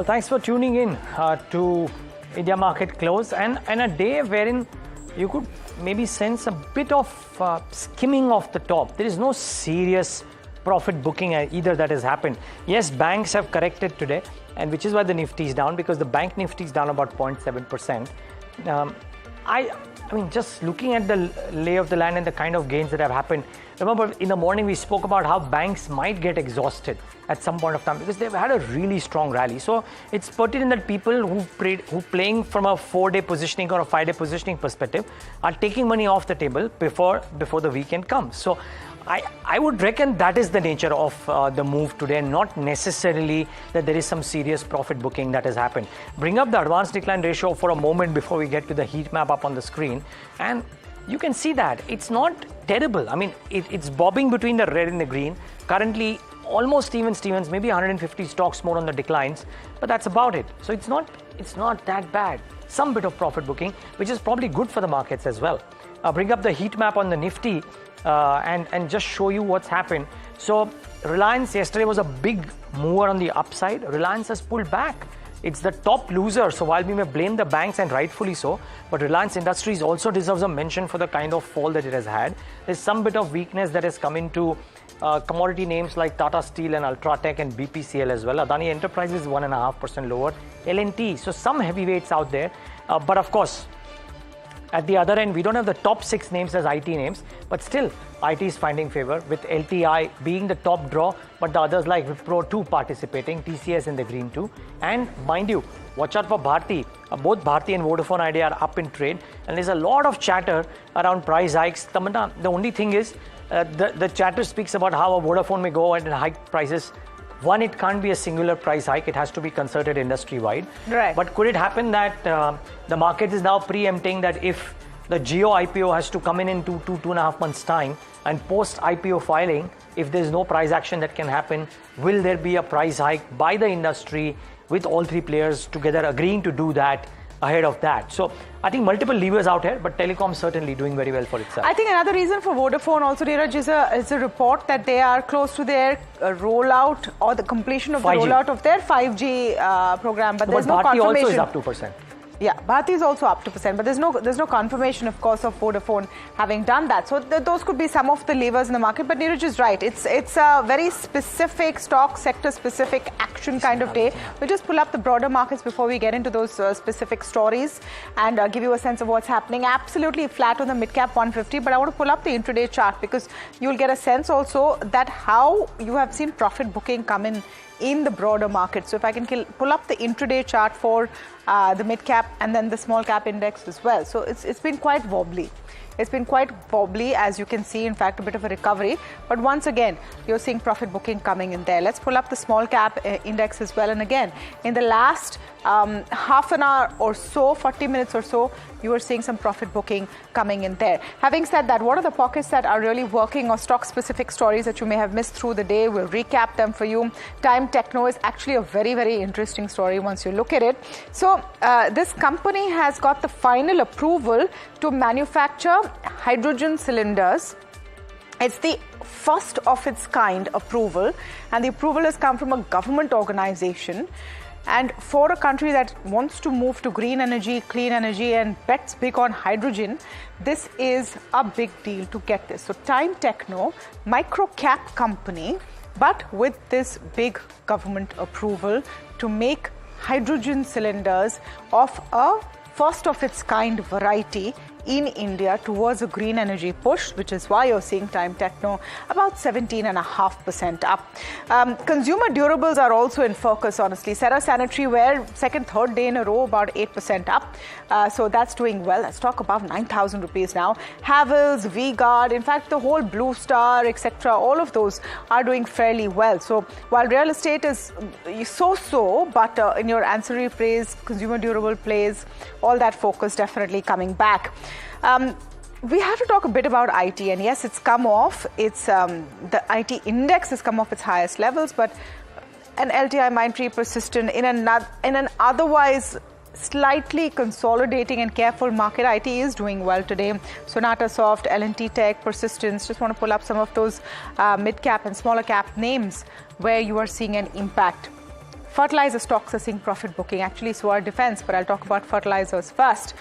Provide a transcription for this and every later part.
Well, thanks for tuning in to India Market Close and a day wherein you could maybe sense a bit of skimming off the top. There is no serious profit booking either that has happened. Yes, banks have corrected today, and which is why the Nifty is down, because the bank Nifty is down about 0.7%. I mean, just looking at the lay of the land and the kind of gains that have happened. Remember, in the morning we spoke about how banks might get exhausted at some point of time because they've had a really strong rally. So it's pertinent that people who playing from a 4-day positioning or a 5-day positioning perspective are taking money off the table before the weekend comes. So I would reckon that is the nature of the move today, and not necessarily that there is some serious profit booking that has happened. Bring up the advanced decline ratio for a moment before we get to the heat map up on the screen, and you can see that it's not terrible. I mean, it's bobbing between the red and the green. Currently, almost even Stevens, maybe 150 stocks more on the declines, but that's about it. So it's not that bad. Some bit of profit booking, which is probably good for the markets as well. Bring up the heat map on the Nifty and just show you what's happened. So Reliance yesterday was a big mover on the upside. Reliance has pulled back. It's the top loser. So while we may blame the banks, and rightfully so, but Reliance Industries also deserves a mention for the kind of fall that it has had. There's some bit of weakness that has come into commodity names like Tata Steel and Ultratech and BPCL as well. Adani Enterprises 1.5% lower. L&T. So some heavyweights out there. But of course, at the other end, we don't have the top 6 names as IT names, but still, IT is finding favor with LTI being the top draw, but the others like Wipro too participating, TCS in the green too. And mind you, watch out for Bharti. Both Bharti and Vodafone Idea are up in trade, and there's a lot of chatter around price hikes. Tamanna, the only thing is, the chatter speaks about how a Vodafone may go and hike prices. One, it can't be a singular price hike. It has to be concerted industry-wide. Right. But could it happen that the market is now preempting that if the Jio IPO has to come in 2.5 months' time, and post-IPO filing, if there's no price action that can happen, will there be a price hike by the industry with all 3 players together agreeing to do that ahead of that? So I think multiple levers out here, but telecom certainly doing very well for itself. I think another reason for Vodafone also, Niraj, is a report that they are close to their rollout or the completion of 5G. The rollout of their 5G program, but there's no Bharti confirmation. Also is up 2%. Yeah, Bharti is also up 2%, but there's no confirmation, of course, of Vodafone having done that. So those could be some of the levers in the market. But Niraj is right. It's a very specific stock sector specific action kind of day. We'll just pull up the broader markets before we get into those specific stories and give you a sense of what's happening. Absolutely flat on the mid cap 150, but I want to pull up the intraday chart because you'll get a sense also that how you have seen profit booking come in the broader market. So if I can pull up the intraday chart for the mid cap and then the small cap index as well. So it's been quite wobbly. It's been quite wobbly, as you can see, in fact, a bit of a recovery. But once again, you're seeing profit booking coming in there. Let's pull up the small cap index as well. And again, in the last half an hour or so, 40 minutes or so, you are seeing some profit booking coming in there. Having said that, what are the pockets that are really working or stock-specific stories that you may have missed through the day? We'll recap them for you. Time Techno is actually a very, very interesting story once you look at it. So this company has got the final approval to manufacture hydrogen cylinders. It's the first of its kind approval, and the approval has come from a government organization. And for a country that wants to move to green energy, clean energy, and bets big on hydrogen, this is a big deal to get this. So Time Techno, micro cap company, but with this big government approval to make hydrogen cylinders of a first of its kind variety in India towards a green energy push, which is why you're seeing Time Techno about 17.5% up. Consumer durables are also in focus, honestly. Cera Sanitary Ware, third day in a row, about 8% up. So that's doing well. Let's talk about 9,000 rupees now. Havells, V-Guard, in fact, the whole Blue Star, etc., all of those are doing fairly well. So while real estate is so-so, but in your ancillary plays, consumer durable plays, all that focus definitely coming back. We have to talk a bit about IT, and yes, it's come off. It's the IT index has come off its highest levels, but an LTI Mindtree Persistent in an otherwise slightly consolidating and careful market. IT is doing well today. Sonata Soft, L&T Tech, Persistence. Just want to pull up some of those mid cap and smaller cap names where you are seeing an impact. fertilizer stocks are seeing profit booking. Actually, so are defense, but I'll talk about fertilizers first.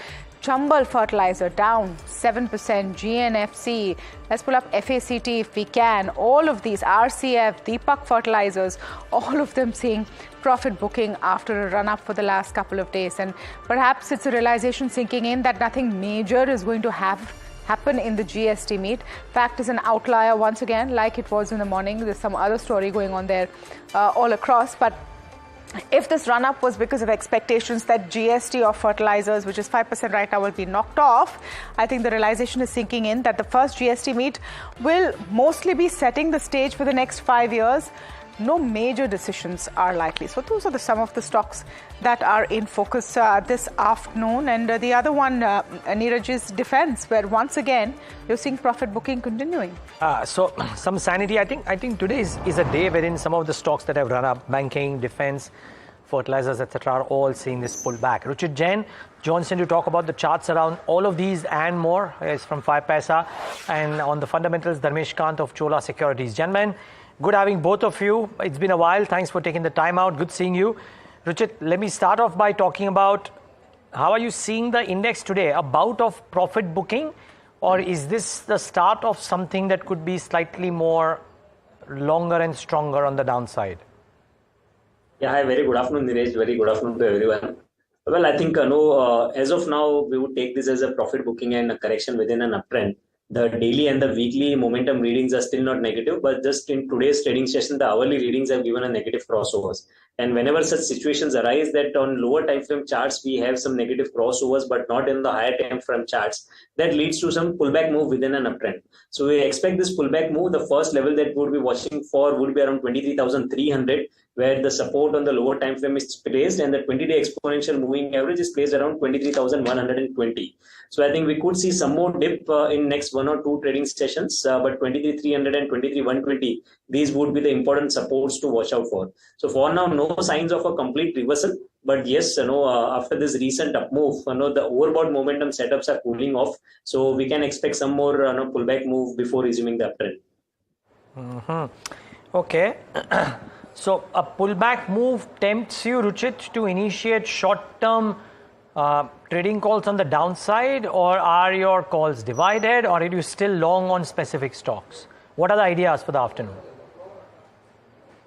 Chambal Fertilizer down 7%, GNFC, let's pull up FACT if we can, all of these, RCF, Deepak Fertilizers, all of them seeing profit booking after a run-up for the last couple of days. And perhaps it's a realization sinking in that nothing major is going to happen in the GST meet. Fact is an outlier once again, like it was in the morning. There's some other story going on there all across, but if this run-up was because of expectations that GST of fertilizers, which is 5% right now, will be knocked off, I think the realization is sinking in that the first GST meet will mostly be setting the stage for the next 5 years. No major decisions are likely. So those are some of the stocks that are in focus this afternoon. And the other one, Niraj, is defense, where once again you're seeing profit booking continuing. So some sanity. I think today is a day wherein some of the stocks that have run up, banking, defense, fertilizers, etc., are all seeing this pullback. Ruchit Jain joins in to talk about the charts around all of these and more. Is from 5 Paisa, and on the fundamentals, Dharmesh Kant of Chola Securities. Gentlemen, good having both of you. It's been a while. Thanks for taking the time out. Good seeing you. Ruchit, let me start off by talking about how are you seeing the index today? A bout of profit booking, or is this the start of something that could be slightly more longer and stronger on the downside? Yeah, hi, very good afternoon, Niraj. Very good afternoon to everyone. Well, I think as of now, we would take this as a profit booking and a correction within an uptrend. The daily and the weekly momentum readings are still not negative, but just in today's trading session, the hourly readings have given a negative crossovers. And whenever such situations arise that on lower time frame charts, we have some negative crossovers, but not in the higher time frame charts, that leads to some pullback move within an uptrend. So we expect this pullback move. The first level that we would be watching for would be around 23,300, where the support on the lower time frame is placed, and the 20-day exponential moving average is placed around 23,120. So I think we could see some more dip in next 1 or 2 trading sessions, but 23,300 and 23,120, these would be the important supports to watch out for. So for now, no signs of a complete reversal, but yes, after this recent up move, the overbought momentum setups are cooling off. So we can expect some more pullback move before resuming the uptrend. Okay. So a pullback move tempts you, Ruchit, to initiate short-term trading calls on the downside, or are your calls divided, or are you still long on specific stocks? What are the ideas for the afternoon?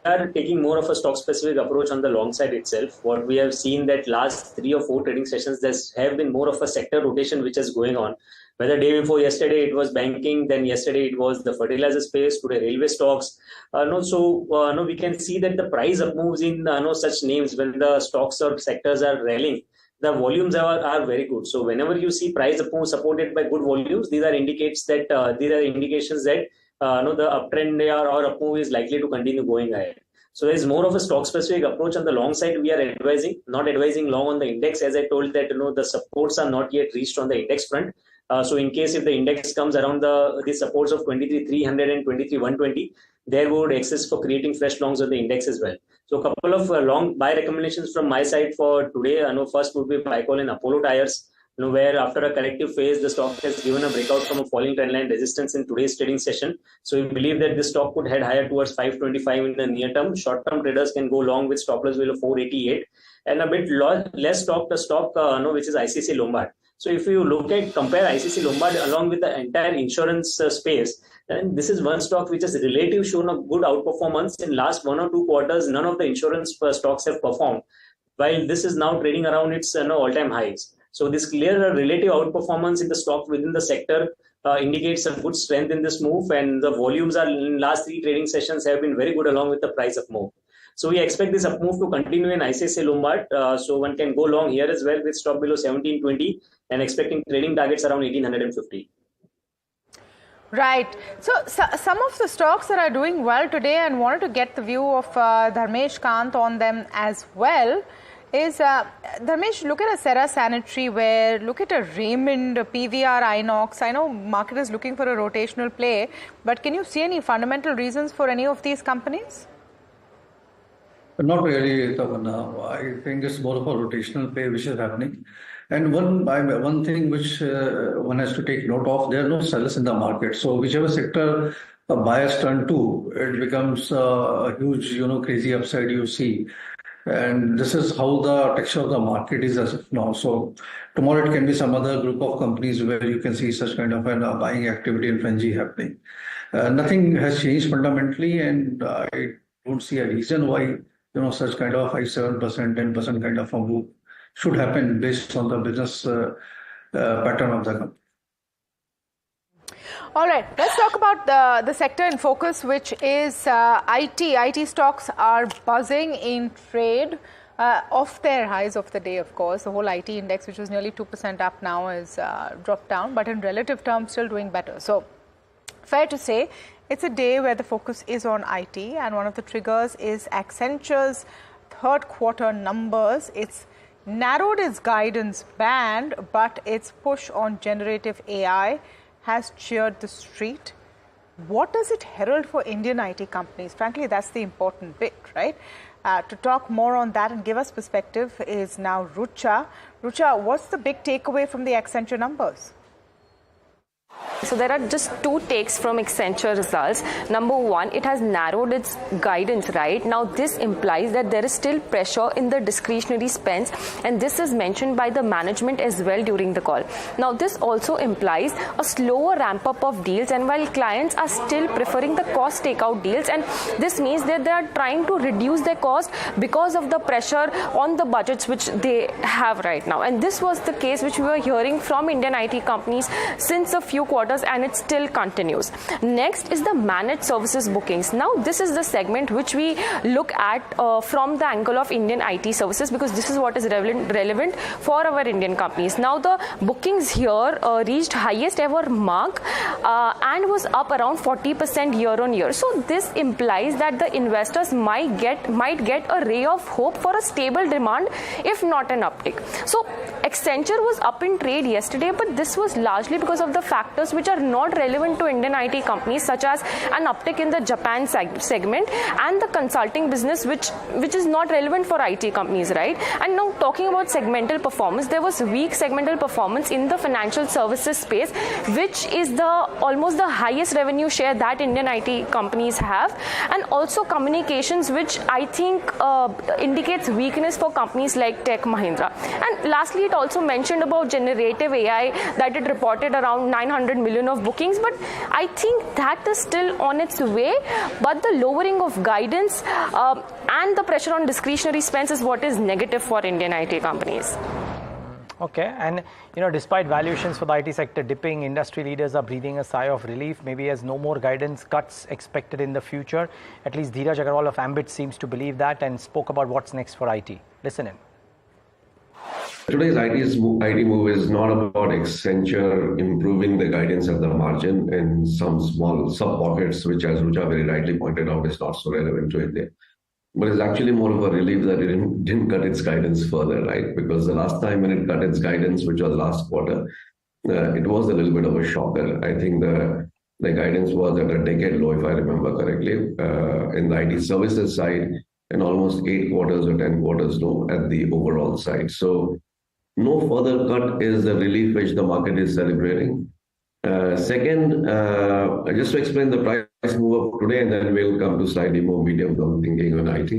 We are taking more of a stock-specific approach on the long side itself. What we have seen that last 3 or 4 trading sessions, there have been more of a sector rotation which is going on. Whether day before yesterday it was banking, then yesterday it was the fertilizer space, today railway stocks. We can see that the price up moves in such names when the stocks or sectors are rallying, the volumes are very good. So whenever you see price up move supported by good volumes, these are indications that the uptrend or up move is likely to continue going ahead. So there is more of a stock specific approach. On the long side, we are not advising long on the index. As I told that the supports are not yet reached on the index front. So in case if the index comes around the supports of 23,300 and 23,120, there would access for creating fresh longs on the index as well. So a couple of long buy recommendations from my side for today. First would be buy call in Apollo Tyres, where after a corrective phase, the stock has given a breakout from a falling trendline resistance in today's trading session. So we believe that this stock could head higher towards 525 in the near term. Short-term traders can go long with stop loss value of 488, and a bit less stock which is ICC Lombard. So if you compare ICC Lombard along with the entire insurance space, then this is one stock which has relatively shown a good outperformance in last 1 or 2 quarters. None of the insurance stocks have performed, while this is now trading around its all-time highs. So this clear relative outperformance in the stock within the sector indicates a good strength in this move, and the volumes are in last 3 trading sessions have been very good along with the price of move. So we expect this up move to continue in ICICI Lombard. So one can go long here as well with stop below 1720 and expecting trading targets around 1850. Right. So some of the stocks that are doing well today, and wanted to get the view of Dharmesh Kant on them as well, is Dharmesh, look at a Serra Sanitary Ware, look at a Raymond, a PVR Inox. I know market is looking for a rotational play, but can you see any fundamental reasons for any of these companies? Not really, Tamanna. I think it's more of a rotational play which is happening. And one thing which one has to take note of, there are no sellers in the market. So whichever sector a buyers turn to, it becomes a huge, crazy upside you see. And this is how the texture of the market is as of now. So tomorrow it can be some other group of companies where you can see such kind of an buying activity and frenzy happening. Nothing has changed fundamentally, and I don't see a reason why such kind of 5-7%, 10% kind of a move should happen based on the business pattern of the company. All right, let's talk about the sector in focus, which is IT. IT stocks are buzzing in trade off their highs of the day, of course. The whole IT index, which was nearly 2% up now, is dropped down, but in relative terms, still doing better. So, fair to say, it's a day where the focus is on IT, and one of the triggers is Accenture's third quarter numbers. It's narrowed its guidance band, but its push on generative AI has cheered the street. What does it herald for Indian IT companies? Frankly, that's the important bit, right? To talk more on that and give us perspective is now Rucha. Rucha, what's the big takeaway from the Accenture numbers? So there are just two takes from Accenture results. Number one, it has narrowed its guidance, right? Now this implies that there is still pressure in the discretionary spends, and this is mentioned by the management as well during the call. Now this also implies a slower ramp up of deals, and while clients are still preferring the cost takeout deals, and this means that they are trying to reduce their cost because of the pressure on the budgets which they have right now. And this was the case which we were hearing from Indian IT companies since a few quarters, and it still continues. Next is the managed services bookings. Now this is the segment which we look at from the angle of Indian IT services, because this is what is relevant for our Indian companies. Now the bookings here reached highest ever mark and was up around 40% year on year. So this implies that the investors might get a ray of hope for a stable demand, if not an uptick. So Accenture was up in trade yesterday, but this was largely because of the factors which are not relevant to Indian IT companies, such as an uptick in the Japan segment and the consulting business, which is not relevant for IT companies, right? And now talking about segmental performance, there was weak segmental performance in the financial services space, which is almost the highest revenue share that Indian IT companies have, and also communications, which I think indicates weakness for companies like Tech Mahindra. And lastly, it also mentioned about generative AI, that it reported around 900 million of bookings, but I think that is still on its way. But the lowering of guidance and the pressure on discretionary spends is what is negative for Indian IT companies. Okay, and despite valuations for the IT sector dipping, industry leaders are breathing a sigh of relief. Maybe as no more guidance cuts expected in the future. At least Niraj Agarwal of Ambit seems to believe that and spoke about what's next for IT. Listen in. Today's IT move is not about Accenture improving the guidance at the margin in some small sub-pockets, which, as Rucha very rightly pointed out, is not so relevant to India. But it's actually more of a relief that it didn't cut its guidance further, right? Because the last time when it cut its guidance, which was last quarter, it was a little bit of a shocker. I think the guidance was at a decade low, if I remember correctly, in the IT services side, and almost 8 quarters or 10 quarters low at the overall side. So no further cut is the relief which the market is celebrating. Second, just to explain the price move up today, and then we'll come to slightly more medium-term thinking on IT.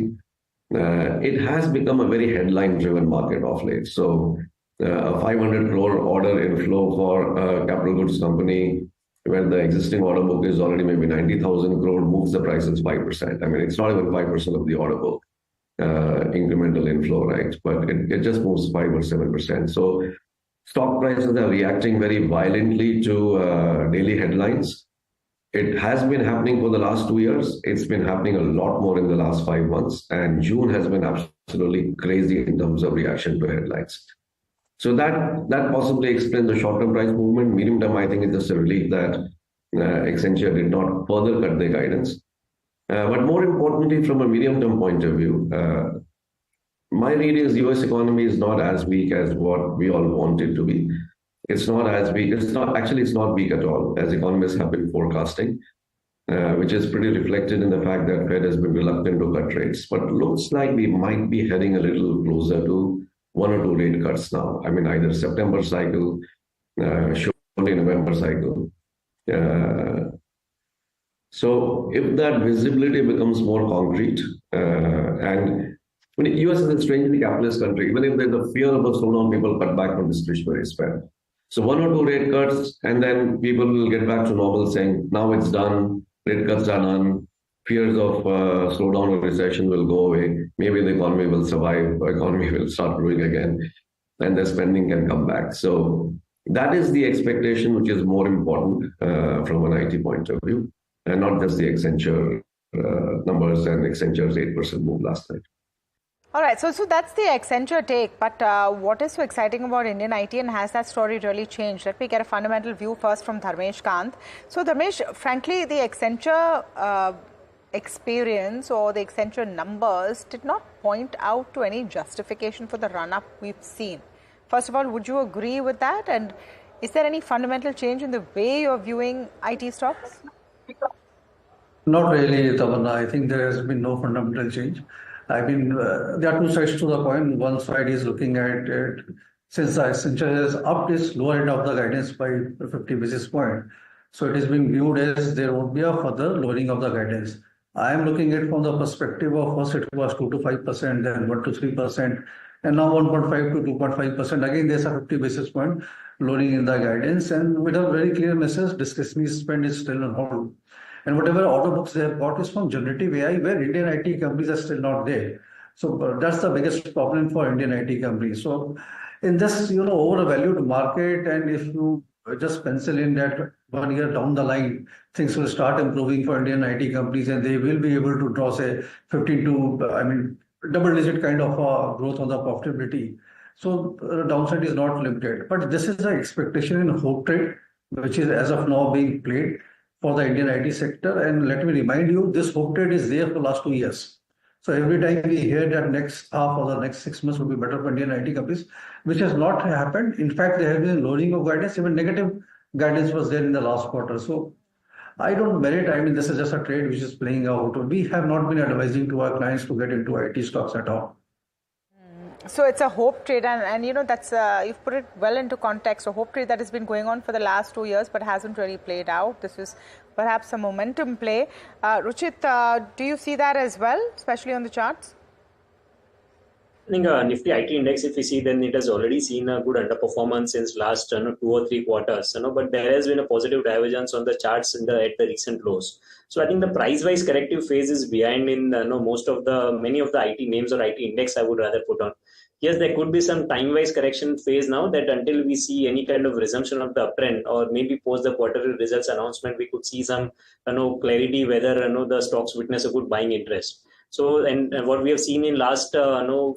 It has become a very headline-driven market of late. So a 500 crore order inflow for a capital goods company, where the existing order book is already maybe 90,000 crore, moves the prices 5%. I mean, it's not even 5% of the order book. Incremental inflow, right? But it just moves 5 or 7%. So stock prices are reacting very violently to daily headlines. It has been happening for the last 2 years. It's been happening a lot more in the last 5 months. And June has been absolutely crazy in terms of reaction to headlines. So that possibly explains the short-term price movement. Medium term, I think it's just a relief that Accenture did not further cut their guidance. But more importantly, from a medium-term point of view, my read is US economy is not as weak as what we all want it to be. It's not as weak. It's not weak at all, as economists have been forecasting, which is pretty reflected in the fact that Fed has been reluctant to cut rates. But looks like we might be heading a little closer to 1 or 2 rate cuts now. I mean, either September cycle, surely November cycle. So if that visibility becomes more concrete, and I mean, US is a strangely capitalist country. Even if there's a fear of a slowdown, people cut back on discretionary spend. So 1 or 2 rate cuts, and then people will get back to normal, saying, now it's done, rate cuts are done, fears of slowdown or recession will go away. Maybe the economy will survive, the economy will start growing again, and the spending can come back. So that is the expectation, which is more important from an IT point of view, and not just the Accenture numbers and Accenture's 8% move last night. All right, so that's the Accenture take. But what is so exciting about Indian IT, and has that story really changed? Let me get a fundamental view first from Dharmesh Kant. So Dharmesh, frankly, the Accenture experience or the Accenture numbers did not point out to any justification for the run-up we've seen. First of all, would you agree with that? And is there any fundamental change in the way you're viewing IT stocks? Not really, Tamanna. I think there has been no fundamental change. I mean, there are two sides to the coin. One side is looking at it, since Accenture has upped its lower end of the guidance by 50 basis points. So it is being viewed as there won't be a further lowering of the guidance. I am looking at it from the perspective of first it was 2 to 5%, then 1 to 3%, and now 1.5 to 2.5%. Again, there's a 50 basis point lowering in the guidance, and with a very clear message, discretionary spend is still on hold. And whatever order books they have got is from generative AI, where Indian IT companies are still not there. So that's the biggest problem for Indian IT companies. So in this, overvalued market, and if you just pencil in that 1 year down the line, things will start improving for Indian IT companies, and they will be able to draw, say, 15 to, double-digit kind of growth on the profitability. So downside is not limited. But this is the expectation in hope trade, which is as of now being played for the Indian IT sector. And let me remind you, this hope trade is there for the last 2 years. So every time we hear that next half or the next 6 months will be better for Indian IT companies, which has not happened. In fact, there has been lowering of guidance, even negative guidance was there in the last quarter. So I don't merit, this is just a trade which is playing out. We have not been advising to our clients to get into IT stocks at all. So it's a hope trade, and that's you've put it well into context. A hope trade that has been going on for the last 2 years, but hasn't really played out. This is perhaps a momentum play. Ruchit, do you see that as well, especially on the charts? I think Nifty IT index, if we see, then it has already seen a good underperformance since last 2 or 3 quarters. But there has been a positive divergence on the charts at the recent lows. So I think the price-wise corrective phase is behind in many of the IT names or IT index I would rather put on. Yes, there could be some time-wise correction phase now, that until we see any kind of resumption of the uptrend, or maybe post the quarterly results announcement, we could see some clarity whether the stocks witness a good buying interest. So, and what we have seen in last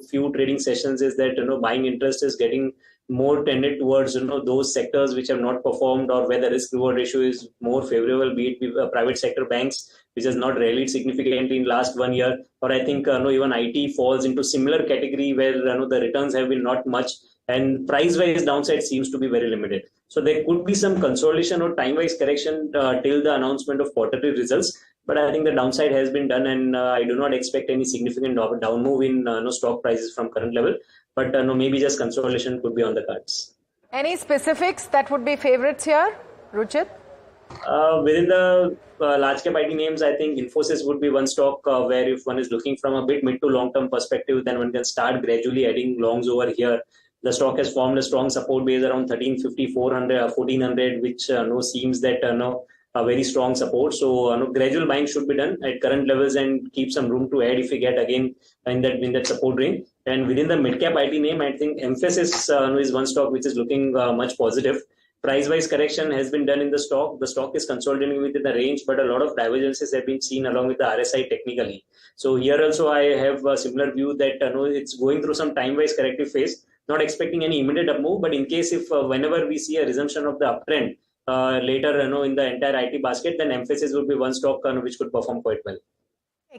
few trading sessions is that buying interest is getting more tended towards those sectors which have not performed, or where the risk reward ratio is more favorable, be it private sector banks, which has not rallied significantly in last 1 year, or I think even IT falls into similar category where the returns have been not much, and price-wise downside seems to be very limited. So there could be some consolidation or time-wise correction till the announcement of quarterly results. But I think the downside has been done, and I do not expect any significant down move in stock prices from current level. But maybe just consolidation could be on the cards. Any specifics that would be favorites here, Ruchit? Within the large cap IT names, I think Infosys would be one stock where if one is looking from a bit mid to long term perspective, then one can start gradually adding longs over here. The stock has formed a strong support base around 1350, 400, 1400, which seems that a very strong support. So gradual buying should be done at current levels and keep some room to add if we get again in that support range. And within the mid cap IT name, I think Emphasis is one stock which is looking much positive. Price-wise correction has been done in the stock. The stock is consolidating within the range, but a lot of divergences have been seen along with the RSI technically. So here also I have a similar view that it's going through some time-wise corrective phase. Not expecting any immediate up move, but in case if whenever we see a resumption of the uptrend later, in the entire IT basket, then Emphasis would be one stock which could perform quite well.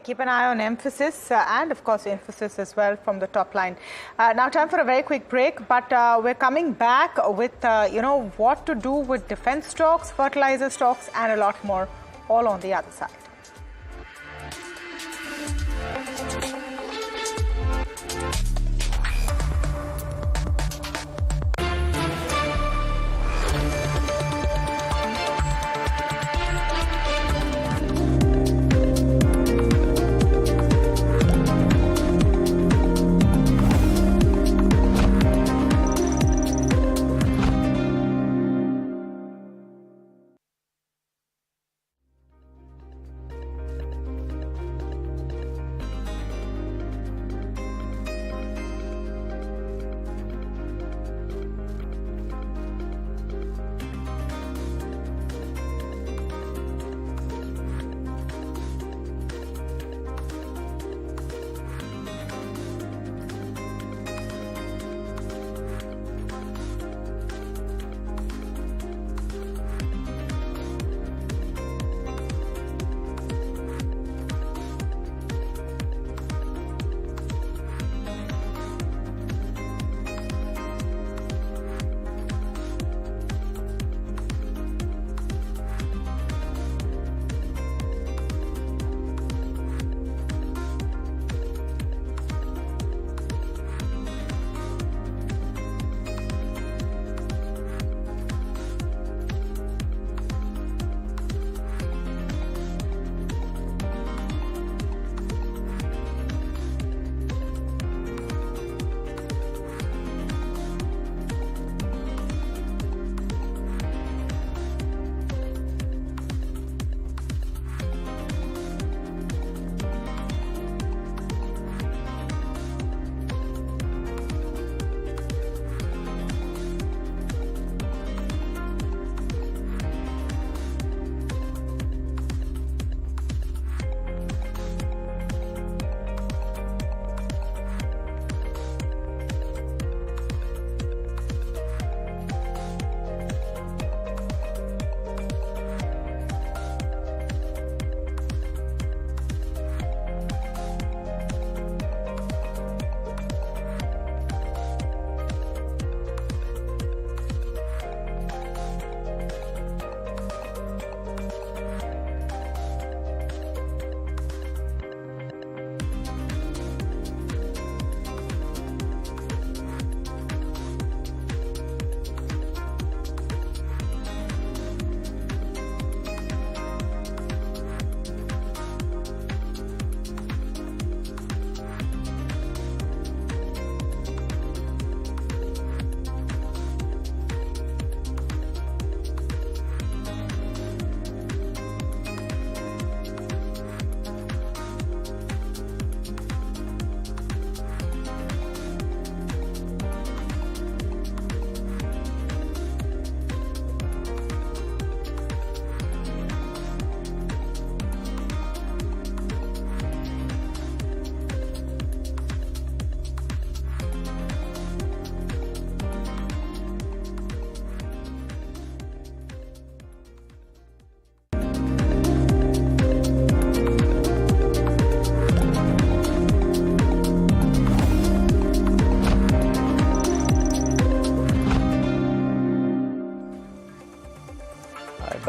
Keep an eye on Emphasis and of course Infosys as well from the top line. Now time for a very quick break, but we're coming back with what to do with defense stocks, fertilizer stocks and a lot more, all on the other side.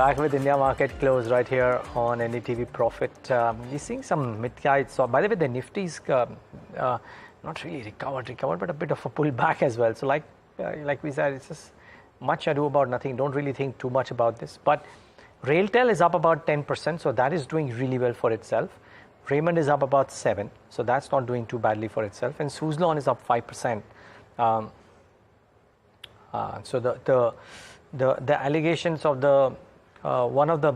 Back with India market close right here on NDTV Profit. You're seeing some mid-heights. So by the way, the Nifty's not really recovered, but a bit of a pullback as well. So like we said, it's just much ado about nothing. Don't really think too much about this. But Railtel is up about 10%, so that is doing really well for itself. Raymond is up about 7%, so that's not doing too badly for itself. And Suzlon is up 5%. So the allegations of the one of the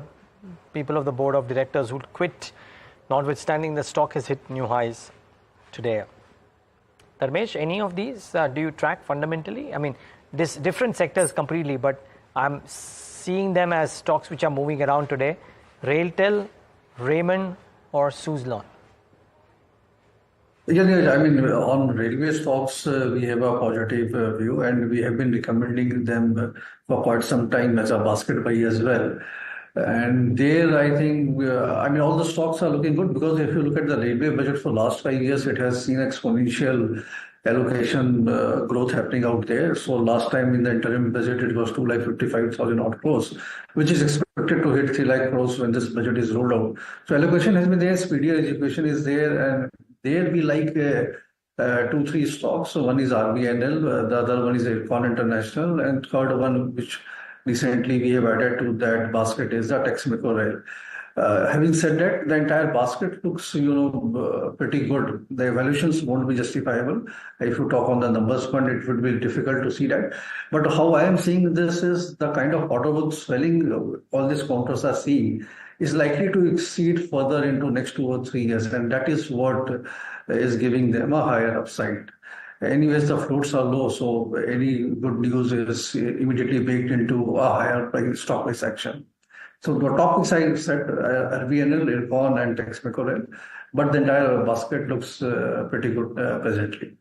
people of the board of directors who quit, notwithstanding the stock has hit new highs today. Dharmesh, any of these do you track fundamentally? I mean, this different sectors completely, but I'm seeing them as stocks which are moving around today. Railtel, Raymond, or Suzlon? Yeah, I mean, on railway stocks, we have a positive view, and we have been recommending them for quite some time as a basket buy as well. And there, I think, I mean, all the stocks are looking good because if you look at the railway budget for last 5 years, it has seen exponential allocation growth happening out there. So last time in the interim budget, it was 2,55,000 odd crores, which is expected to hit 3 lakh crores when this budget is rolled out. So allocation has been there, speedier execution is there, and there we like 2-3 stocks. So one is RBNL, the other one is Ircon International, and third one, which recently we have added to that basket, is the Texmaco Rail. Having said that, the entire basket looks, pretty good. The evaluations won't be justifiable. If you talk on the numbers front, it would be difficult to see that. But how I am seeing this is the kind of order book swelling all these counters are seeing is likely to exceed further into next 2 or 3 years, and that is what is giving them a higher upside. Anyways, the floats are low, so any good news is immediately baked into a higher stock price action. So the topics I said, RVNL, Ircon, and Texmaco Rail, but the entire basket looks pretty good presently.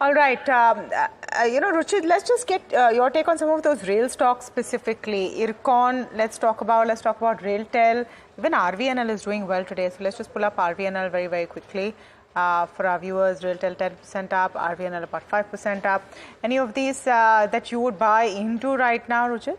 All right, Ruchit, let's just get your take on some of those rail stocks specifically. Ircon, let's talk about Railtel. Even RVNL is doing well today, so let's just pull up RVNL very, very quickly. For our viewers, Railtel 10% up, RVNL about 5% up. Any of these that you would buy into right now, Ruchit?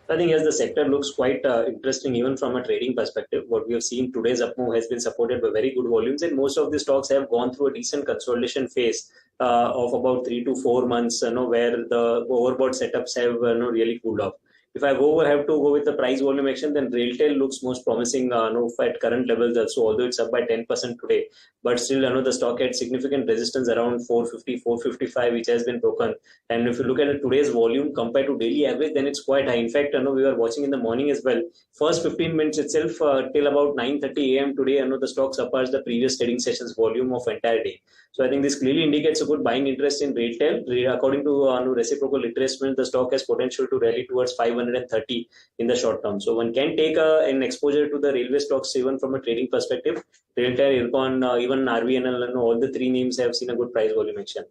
I think as the sector looks quite interesting even from a trading perspective. What we have seen today's up move has been supported by very good volumes, and most of the stocks have gone through a decent consolidation phase of about 3 to 4 months, where the overbought setups have really cooled off. If I have to go with the price volume action, then Railtel looks most promising at current levels also, although it's up by 10% today. But still, the stock had significant resistance around 450, 455, which has been broken. And if you look at today's volume compared to daily average, then it's quite high. In fact, we were watching in the morning as well. First 15 minutes itself, till about 9:30 a.m. today, the stock surpassed the previous trading session's volume of entire day. So I think this clearly indicates a good buying interest in Railtel. According to reciprocal retracement, the stock has potential to rally towards 530 in the short term. So one can take an exposure to the railway stocks even from a trading perspective. Railtel, Ircon, even RVNL, all the 3 names have seen a good price volume action.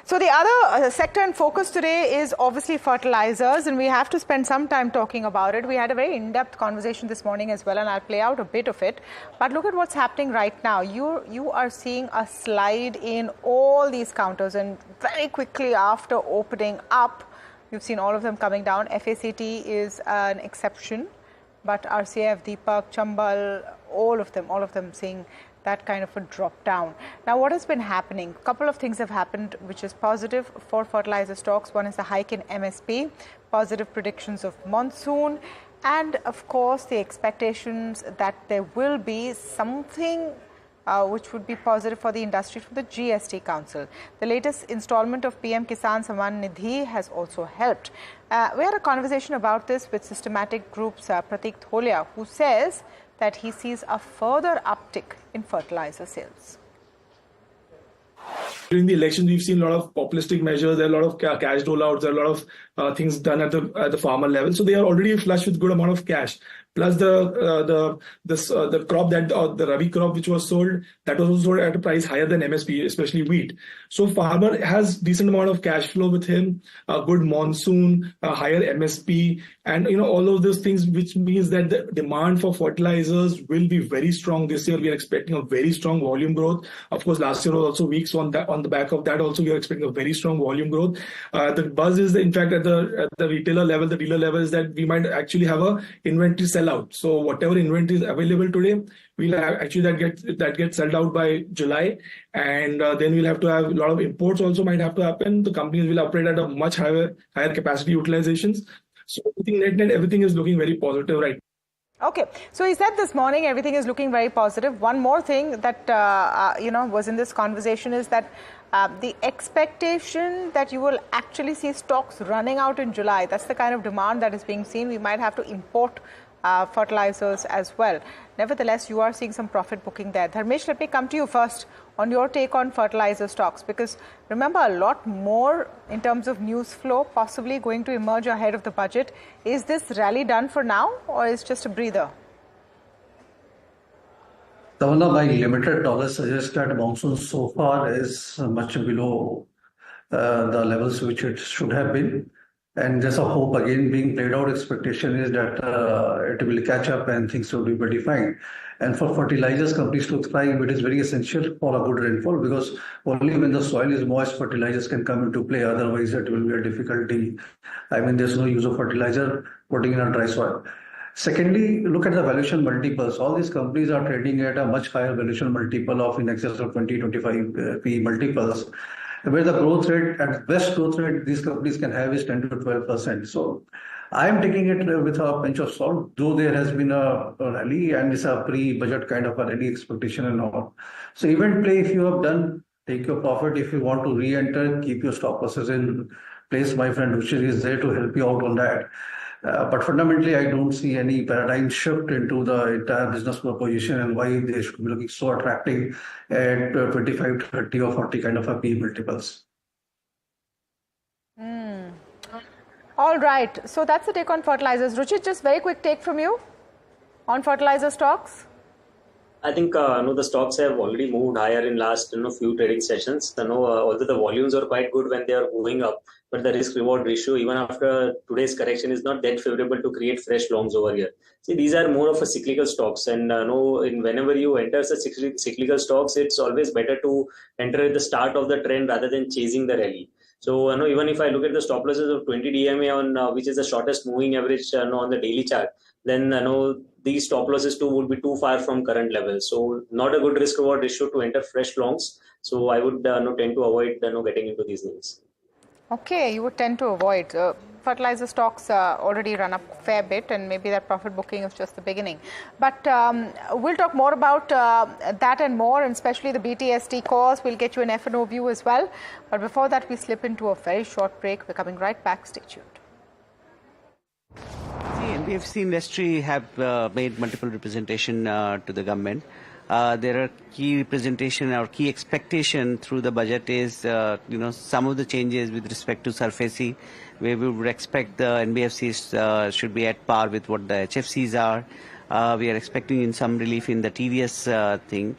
So the other sector in focus today is obviously fertilizers, and we have to spend some time talking about it. We had a very in-depth conversation this morning as well, and I'll play out a bit of it. But look at what's happening right now. You are seeing a slide in all these counters, and very quickly after opening up, you've seen all of them coming down. FACT is an exception, but RCF, Deepak, Chambal, all of them seeing that kind of a drop down. Now, what has been happening? A couple of things have happened which is positive for fertilizer stocks. One is a hike in MSP, positive predictions of monsoon, and of course the expectations that there will be something which would be positive for the industry from the GST Council. The latest installment of PM Kisan Samman Nidhi has also helped. We had a conversation about this with Systematic Group's Pratik Tholia, who says that he sees a further uptick in fertilizer sales. During the elections, we've seen a lot of populistic measures, there are a lot of cash rollouts, there are a lot of things done at the farmer level. So they are already flush with good amount of cash. Plus the crop that the Rabi crop which was sold, that was also sold at a price higher than MSP, especially wheat. So farmer has decent amount of cash flow with him, a good monsoon, a higher MSP, and all of those things, which means that the demand for fertilizers will be very strong this year. We are expecting a very strong volume growth. Of course, last year was also weak, so on the back of that also we are expecting a very strong volume growth. The buzz is, in fact, at the retailer level, the dealer level, is that we might actually have a inventory sellout. So whatever inventory is available today, we'll have actually that gets sold out by July, and then we'll have to have a lot of imports also might have to happen. The companies will operate at a much higher capacity utilizations. So I think net everything is looking very positive right now. Okay, so he said this morning everything is looking very positive. One more thing that was in this conversation is that the expectation that you will actually see stocks running out in July. That's the kind of demand that is being seen. We might have to import fertilizers as well. Nevertheless, you are seeing some profit booking there. Dharmesh, let me come to you first on your take on fertilizer stocks, because remember, a lot more in terms of news flow possibly going to emerge ahead of the budget. Is this rally done for now, or is it just a breather? Tamanna, my limited knowledge suggests that monsoon so far is much below the levels which it should have been. And there's a hope again being played out. Expectation is that it will catch up and things will be pretty fine. And for fertilizers companies to thrive, it is very essential for a good rainfall, because only when the soil is moist, fertilizers can come into play. Otherwise, it will be a difficulty. I mean, there's no use of fertilizer putting in a dry soil. Secondly, look at the valuation multiples. All these companies are trading at a much higher valuation multiple of in excess of 20-25 P multiples, where the growth rate, at best growth rate these companies can have is 10 to 12%. So I am taking it with a pinch of salt, though there has been a rally and it's a pre-budget kind of a rally expectation and all. So event play, if you have done, take your profit. If you want to re-enter, keep your stop losses in place. My friend Ruchir is there to help you out on that. But fundamentally, I don't see any paradigm shift into the entire business proposition and why they should be looking so attractive at 25, 30 or 40 kind of a P multiples. All right. So that's the take on fertilizers. Ruchir, just very quick take from you on fertilizer stocks. I think the stocks have already moved higher in last few trading sessions. Although the volumes are quite good when they are moving up, but the risk reward ratio even after today's correction is not that favorable to create fresh longs over here. See, these are more of a cyclical stocks, and whenever you enter such cyclical stocks, it's always better to enter at the start of the trend rather than chasing the rally. So even if I look at the stop losses of 20 DMA on which is the shortest moving average on the daily chart, then these stop losses too would be too far from current levels. So not a good risk reward ratio to enter fresh longs. So I would tend to avoid getting into these names. Okay, you would tend to avoid. Fertilizer stocks already run up a fair bit, and maybe that profit booking is just the beginning. But we'll talk more about that and more, and especially the BTST cause. We'll get you an F&O view as well. But before that, we slip into a very short break. We're coming right back. Stay tuned. NBFC industry have made multiple representation to the government. There are key representation or key expectation through the budget is some of the changes with respect to SARFAESI, where we would expect the NBFCs should be at par with what the HFCs are. We are expecting in some relief in the TVS thing.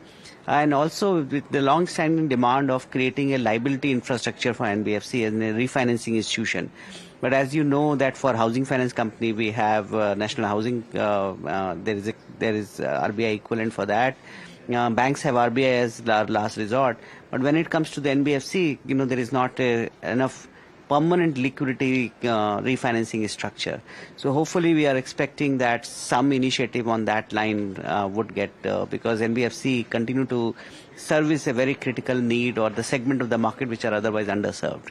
And also with the long-standing demand of creating a liability infrastructure for NBFC as a refinancing institution. But as you know that for housing finance company, we have national housing, there is RBI equivalent for that. Banks have RBI as last resort. But when it comes to the NBFC, there is not enough permanent liquidity refinancing structure. So hopefully we are expecting that some initiative on that line would get, because NBFC continue to service a very critical need or the segment of the market which are otherwise underserved.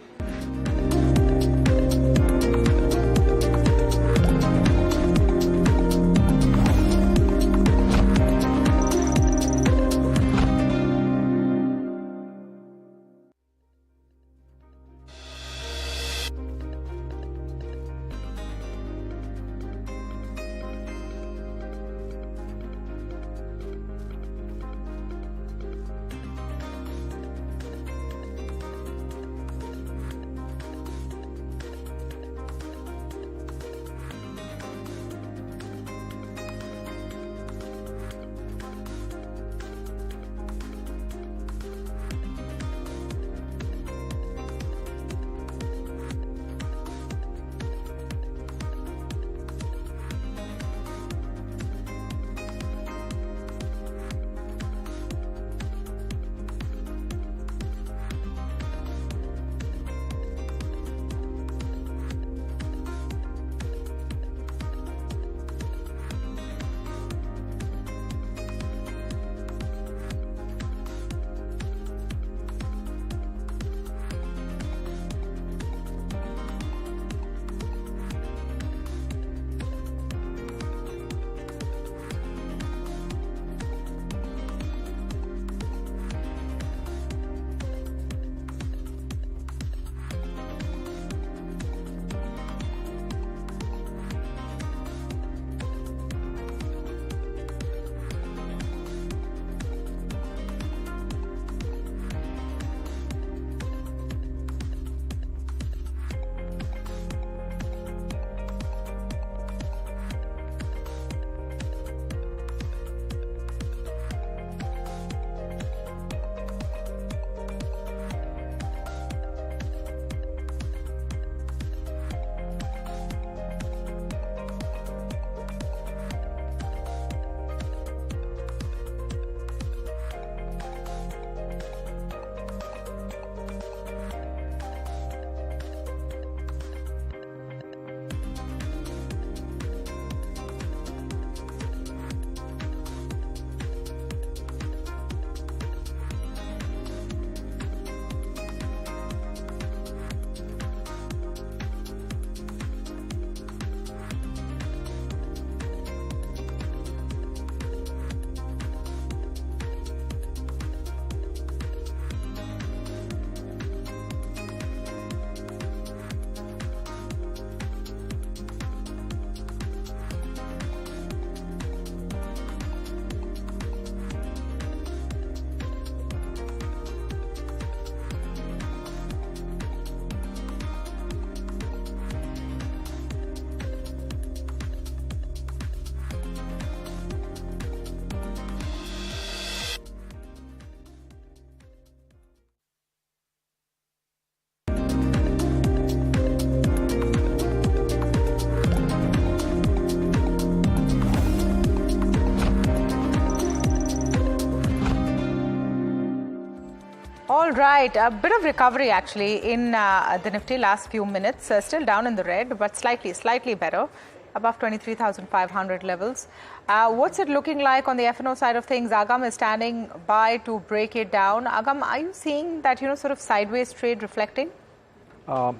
All right, a bit of recovery actually in the Nifty last few minutes. Still down in the red, but slightly better, above 23,500 levels. What's it looking like on the F&O side of things? Agam is standing by to break it down. Agam, are you seeing that, sort of sideways trade reflecting?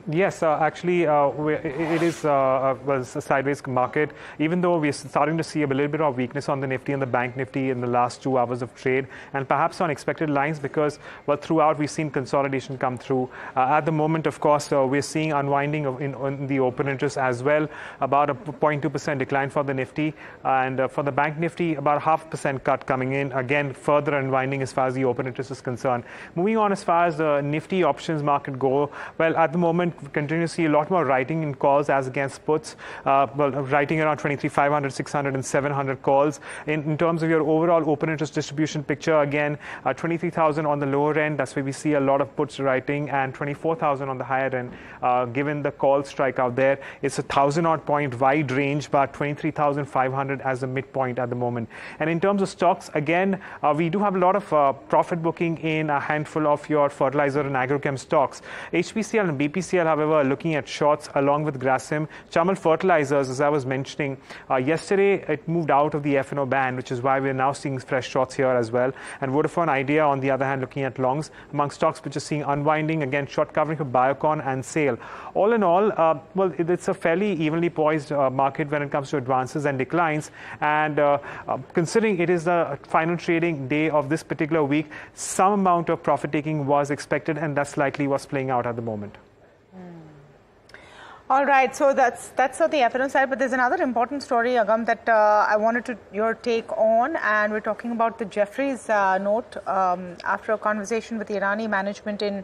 Yes, actually, it is a sideways market, even though we're starting to see a little bit of weakness on the Nifty and the Bank Nifty in the last 2 hours of trade, and perhaps on expected lines because, well, throughout we've seen consolidation come through. At the moment, of course, we're seeing unwinding in the open interest as well, about a 0.2% decline for the Nifty, and for the Bank Nifty, about 0.5% cut coming in. Again, further unwinding as far as the open interest is concerned. Moving on as far as the Nifty options market go, well, at the moment, we continue to see a lot more writing in calls as against puts. Writing around 23,500, 600, and 700 calls. In terms of your overall open interest distribution picture, again, 23,000 on the lower end. That's where we see a lot of puts writing, and 24,000 on the higher end. Given the call strike out there, it's a 1,000-odd point wide range, but 23,500 as the midpoint at the moment. And in terms of stocks, again, we do have a lot of profit booking in a handful of your fertilizer and agrochem stocks. HPCL and BPCL, however, looking at shorts along with Grasim. Chamal Fertilizers, as I was mentioning, yesterday it moved out of the F&O band, which is why we're now seeing fresh shorts here as well. And Vodafone Idea, on the other hand, looking at longs among stocks which are seeing unwinding, again, short covering for Biocon and SAIL. All in all, well, it's a fairly evenly poised market when it comes to advances and declines. And considering it is the final trading day of this particular week, some amount of profit taking was expected, and that's likely what's playing out at the moment. All right, so that's on the F&O side, but there's another important story, Agam, that I wanted your take on, and we're talking about the Jeffries note after a conversation with the Adani management in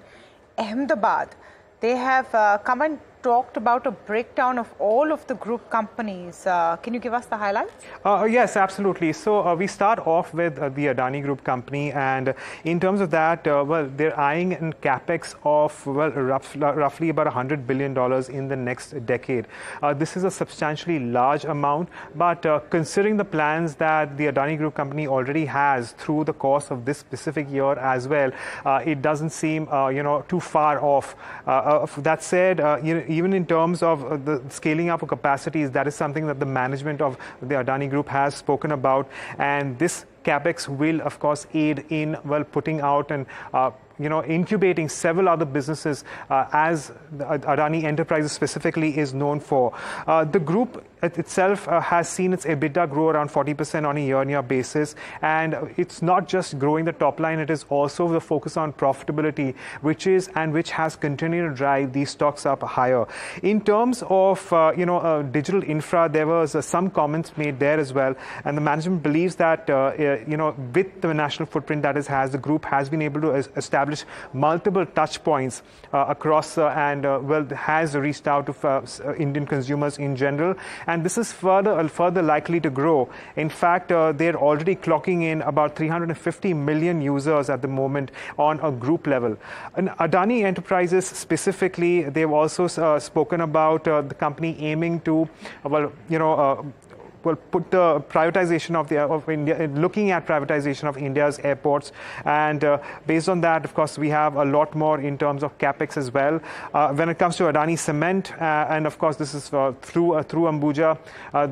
Ahmedabad. They have come and talked about a breakdown of all of the group companies. Can you give us the highlights? Yes, absolutely. So we start off with the Adani Group company, and in terms of that, well, they're eyeing a capex of, well, roughly about $100 billion in the next decade. This is a substantially large amount, but considering the plans that the Adani Group company already has through the course of this specific year as well, it doesn't seem too far off. That said, even in terms of the scaling up of capacities, that is something that the management of the Adani Group has spoken about, and this capex will, of course, aid in, well, putting out and incubating several other businesses as Adani Enterprises specifically is known for. The group itself has seen its EBITDA grow around 40% on a year-on-year basis, and it's not just growing the top line, it is also the focus on profitability, which has continued to drive these stocks up higher. In terms of digital infra, there was some comments made there as well, and the management believes that with the national footprint that it has, the group has been able to establish multiple touch points across and has reached out to Indian consumers in general, and this is further likely to grow. In fact, they're already clocking in about 350 million users at the moment on a group level. And Adani Enterprises specifically, they've also spoken about the company aiming to put the privatization of India, looking at privatization of India's airports, and based on that, of course, we have a lot more in terms of capex as well. When it comes to Adani Cement, and of course, this is through Ambuja,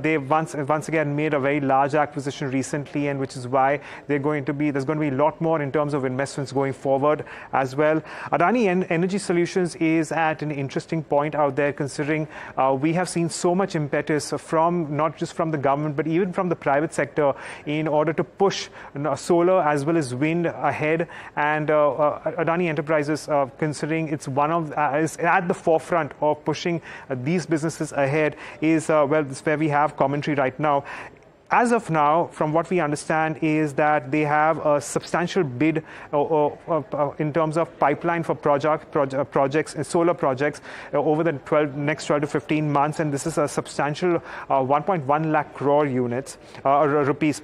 they've once again made a very large acquisition recently, and which is why there's going to be a lot more in terms of investments going forward as well. Adani Energy Solutions is at an interesting point out there, considering we have seen so much impetus from not just from the government, but even from the private sector in order to push solar as well as wind ahead. And Adani Enterprises, considering it's is at the forefront of pushing these businesses ahead, is this where we have commentary right now. As of now, from what we understand, is that they have a substantial bid in terms of pipeline for projects, solar projects over the next 12 to 15 months, and this is a substantial 1.1 lakh crore rupees,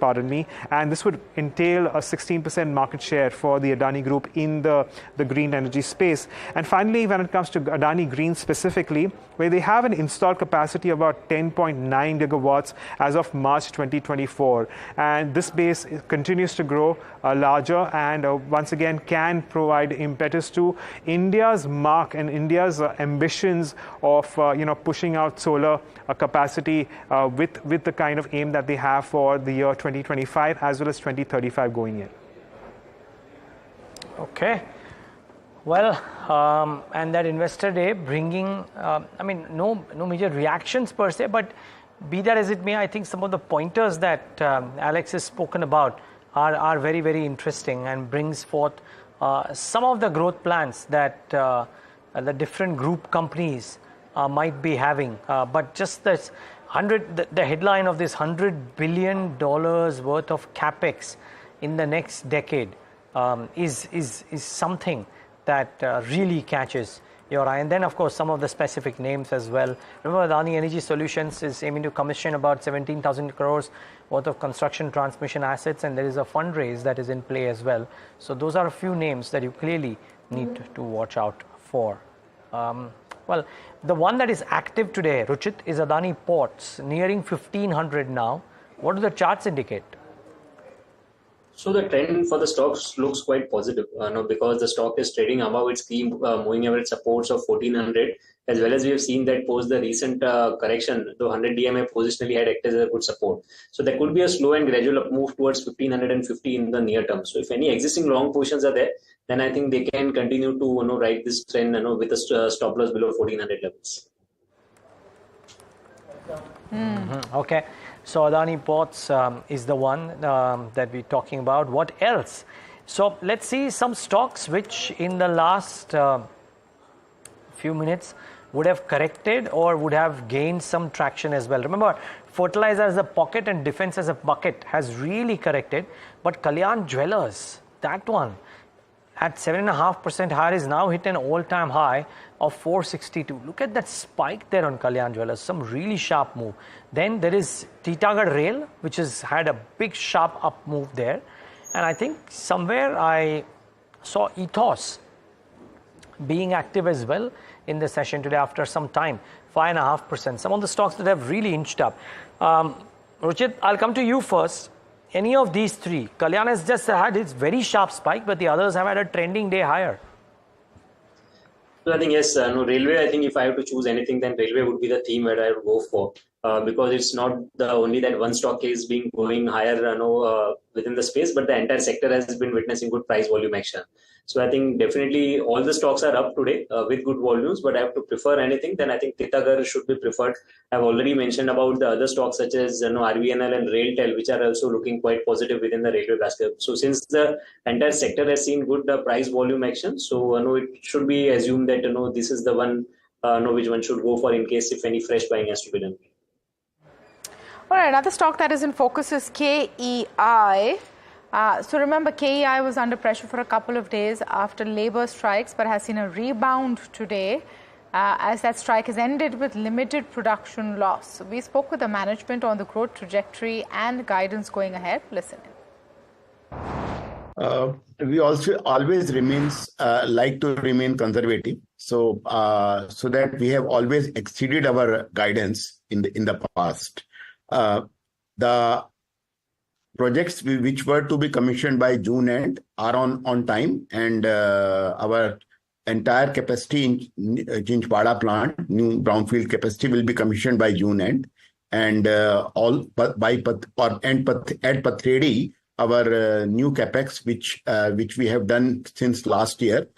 and this would entail a 16% market share for the Adani Group in the green energy space. And finally, when it comes to Adani Green specifically, where they have an installed capacity of about 10.9 gigawatts as of March 2020, 2024. And this base continues to grow larger and once again can provide impetus to India's mark and India's ambitions of pushing out solar capacity with the kind of aim that they have for the year 2025 as well as 2035 going in. Okay. Well, and that investor day bringing, no major reactions per se, but be that as it may, I think some of the pointers that Alex has spoken about are very, very interesting and brings forth some of the growth plans that the different group companies might be having. But just this the headline of this $100 billion worth of capex in the next decade is something that really catches your eye. And then, of course, some of the specific names as well. Remember, Adani Energy Solutions is aiming to commission about 17,000 crores worth of construction transmission assets, and there is a fundraise that is in play as well. So those are a few names that you clearly need to watch out for. Well, the one that is active today, Ruchit, is Adani Ports, nearing 1,500 now. What do the charts indicate? So the trend for the stocks looks quite positive, because the stock is trading above its key moving average supports of 1400, as well as we have seen that post the recent correction, the 100 DMA positionally had acted as a good support. So there could be a slow and gradual up move towards 1550 in the near term. So if any existing long positions are there, then I think they can continue to ride this trend with a stop loss below 1400 levels. Okay. So Adani Ports is the one that we're talking about. What else? So let's see some stocks which in the last few minutes would have corrected or would have gained some traction as well. Remember, fertilizer as a pocket and defense as a bucket has really corrected. But Kalyan Jewellers, that one at 7.5% higher is now hit an all-time high of 462. Look at that spike there on Kalyan Jewellers, some really sharp move. Then there is Titagarh Rail, which has had a big sharp up move there. And I think somewhere I saw Ethos being active as well in the session today after some time, 5.5%. Some of the stocks that have really inched up. Ruchit, I'll come to you first. Any of these three, Kalyan has just had its very sharp spike, but the others have had a trending day higher. So I think yes, railway. I think if I have to choose anything, then railway would be the theme where I would go for, because it's not the only that one stock is being going higher, within the space, but the entire sector has been witnessing good price volume action. So I think definitely all the stocks are up today with good volumes, but I have to prefer anything, then I think Titagarh should be preferred. I've already mentioned about the other stocks such as RVNL and RailTel, which are also looking quite positive within the railway basket. So since the entire sector has seen good price volume action, so it should be assumed that this is the one which one should go for in case if any fresh buying has to be done. All right, another stock that is in focus is KEI. So remember, KEI was under pressure for a couple of days after labor strikes, but has seen a rebound today as that strike has ended with limited production loss. So we spoke with the management on the growth trajectory and guidance going ahead. Listen in. We also always like to remain conservative, so that we have always exceeded our guidance in the past. The projects which were to be commissioned by June end are on time, and our entire capacity in Chinchpada plant, new brownfield capacity, will be commissioned by June end, and at Pathredi, our new capex, which we have done since last year,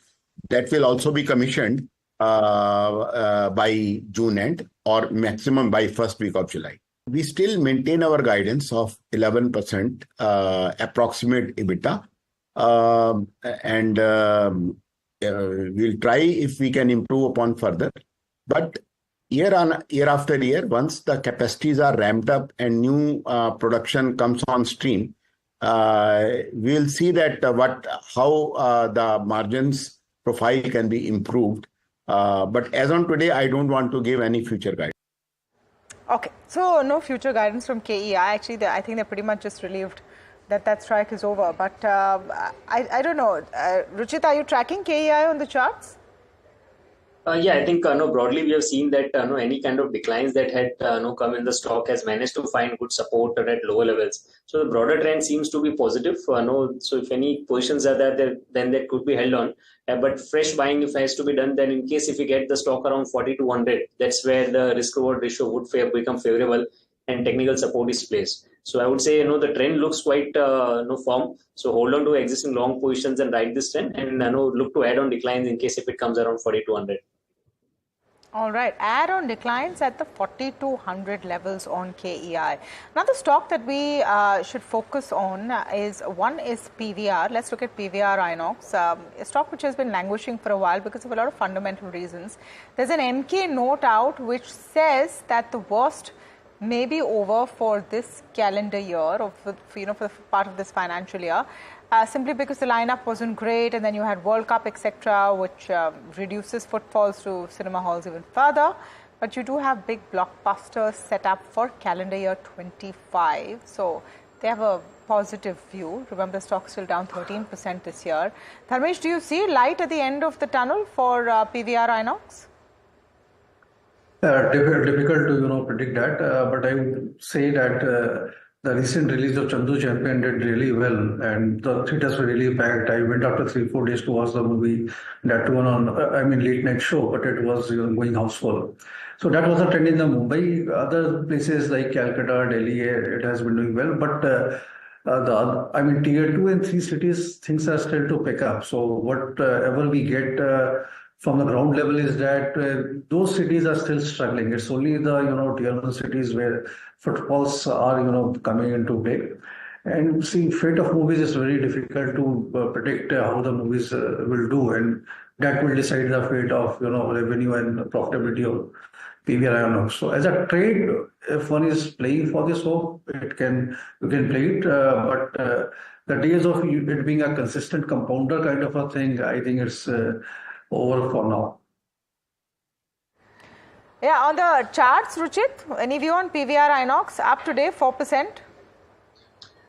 that will also be commissioned by June end or maximum by first week of July. We still maintain our guidance of 11% approximate EBITDA, and we'll try if we can improve upon further. But year after year, once the capacities are ramped up and new production comes on stream, we'll see that how the margins profile can be improved. But as on today, I don't want to give any future guidance. Okay, so no future guidance from KEI. Actually, I think they're pretty much just relieved that strike is over. But I don't know. Ruchit, are you tracking KEI on the charts? Yeah, I think no, broadly we have seen that no, any kind of declines that had no, come in the stock has managed to find good support at lower levels. So the broader trend seems to be positive. No, so if any positions are there, then that could be held on. But fresh buying, if has to be done, then in case if you get the stock around 40 to 100, that's where the risk reward ratio would become favorable and technical support is placed. So I would say the trend looks quite firm. So hold on to existing long positions and ride this trend, and look to add on declines in case if it comes around 40 to 100. All right, add on declines at the 40 to 100 levels on KEI. Another stock that we should focus on is PVR. Let's look at PVR Inox, a stock which has been languishing for a while because of a lot of fundamental reasons. There's an MK note out which says that the worst may be over for this calendar year, or for part of this financial year. Simply because the lineup wasn't great, and then you had World Cup, etc., which reduces footfalls to cinema halls even further. But you do have big blockbusters set up for calendar year 25. So they have a positive view. Remember, the stock's still down 13% this year. Dharmesh, do you see light at the end of the tunnel for PVR Inox? Difficult to predict that, but I would say that the recent release of Chandu Champion did really well, and the theaters were really packed. I went after 3-4 days to watch the movie. That one on, late night show, but it was going house full. So that was a trend in the Mumbai. Other places like Calcutta, Delhi, it has been doing well. But tier 2 and 3 cities, things are still to pick up. So whatever we get from the ground level is that those cities are still struggling. It's only the tier 1 cities where footfalls are coming into play. And see, fate of movies is very difficult to predict how the movies will do, and that will decide the fate of revenue and profitability of PVR Inox. So as a trade, if one is playing for this hope, you can play it. But the days of it being a consistent compounder kind of a thing, I think it's over for now. Yeah, on the charts, Ruchit, any view on PVR Inox? Up today, 4%.